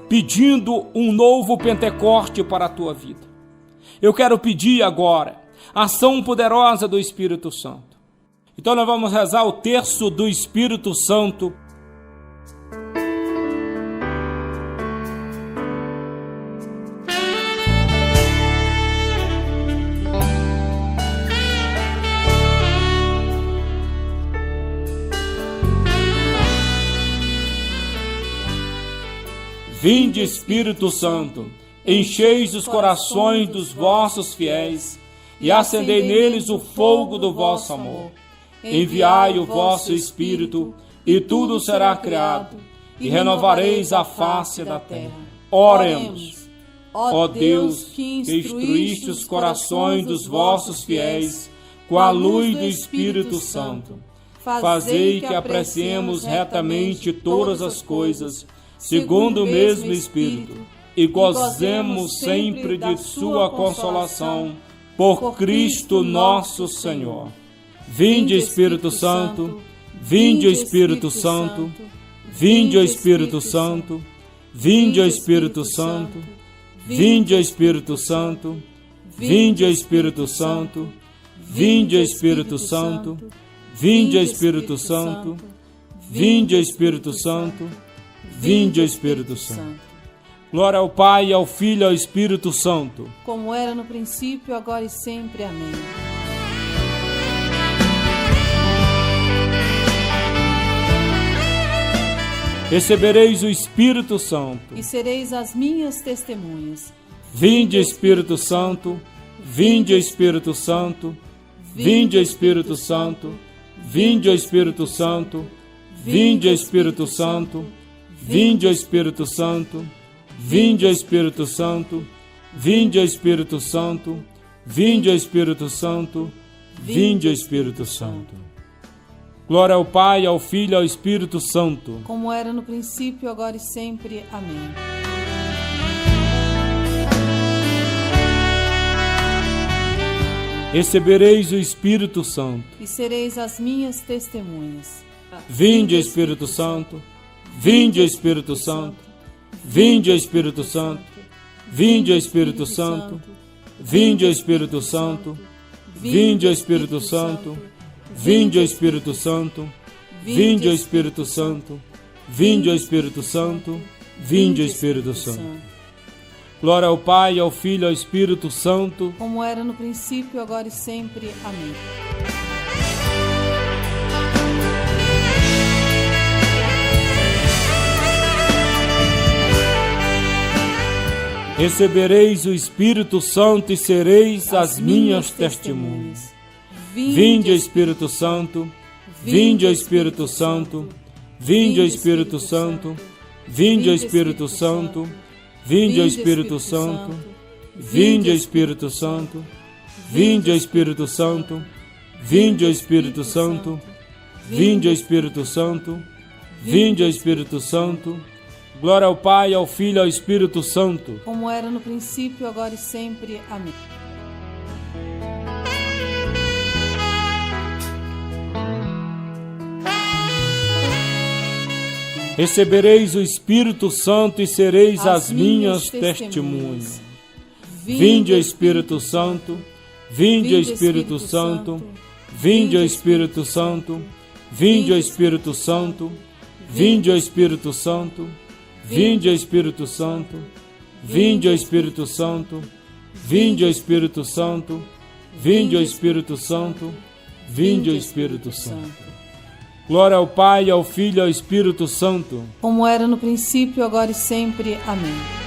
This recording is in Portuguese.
pedindo um novo Pentecoste para a tua vida. Eu quero pedir agora a ação poderosa do Espírito Santo. Então nós vamos rezar o terço do Espírito Santo. Vinde, Espírito Santo, encheis os corações dos vossos fiéis e acendei neles o fogo do vosso amor. Enviai o vosso Espírito, e tudo será criado, e renovareis a face da terra. Oremos. Ó Deus, que instruíste os corações dos vossos fiéis com a luz do Espírito Santo, fazei que apreciemos retamente todas as coisas, segundo o mesmo Espírito, e gozemos sempre de sua consolação, por Cristo nosso Senhor. Vinde, Espírito Santo, vinde, Espírito Santo, vinde, Espírito Santo, vinde, Espírito Santo, vinde, Espírito Santo, vinde, Espírito Santo, vinde, Espírito Santo, vinde, Espírito Santo, vinde, Espírito Santo, vinde, Espírito Santo. Glória ao Pai, ao Filho e ao Espírito Santo, como era no princípio, agora e sempre. Amém. Recebereis o Espírito Santo, e sereis as minhas testemunhas. Vinde, Espírito Santo, vinde, Espírito Santo, vinde, Espírito Santo, vinde, Espírito Santo, vinde, Espírito Santo, vinde, Espírito Santo, vinde, Espírito Santo, vinde, Espírito Santo, vinde, Espírito Santo, vinde, Espírito Santo. Glória ao Pai, ao Filho e ao Espírito Santo, como era no princípio, agora e sempre. Amém. Recebereis o Espírito Santo, e sereis as minhas testemunhas. Vinde, Espírito Santo, vinde, Espírito Santo, vinde, Espírito Santo, vinde, Espírito Santo, vinde, Espírito Santo, vinde, Espírito Santo, vinde, Espírito Santo, vinde, Espírito Santo, vinde, Espírito Santo, vinde, Espírito Santo. Glória ao Pai, ao Filho e ao Espírito Santo, como era no princípio, agora e sempre. Amém. Recebereis o Espírito Santo e sereis as minhas testemunhas. Vinde, Espírito Santo, vinde, Espírito Santo, vinde, Espírito Santo, vinde, Espírito Santo, vinde, Espírito Santo, vinde, Espírito Santo, vinde, Espírito Santo, vinde, Espírito Santo, vinde, Espírito Santo, vinde, Espírito Santo. Glória ao Pai, ao Filho e ao Espírito Santo, como era no princípio, agora e sempre. Amém. Recebereis o Espírito Santo e sereis as minhas testemunhas. Vinde, Espírito Santo, vinde, Espírito Santo, vinde, Espírito Santo, vinde, Espírito Santo, vinde, Espírito Santo, vinde, Espírito Santo, vinde, Espírito Santo, vinde, Espírito Santo, vinde, Espírito Santo, vinde, Espírito Santo. Glória ao Pai, ao Filho e ao Espírito Santo, como era no princípio, agora e sempre. Amém.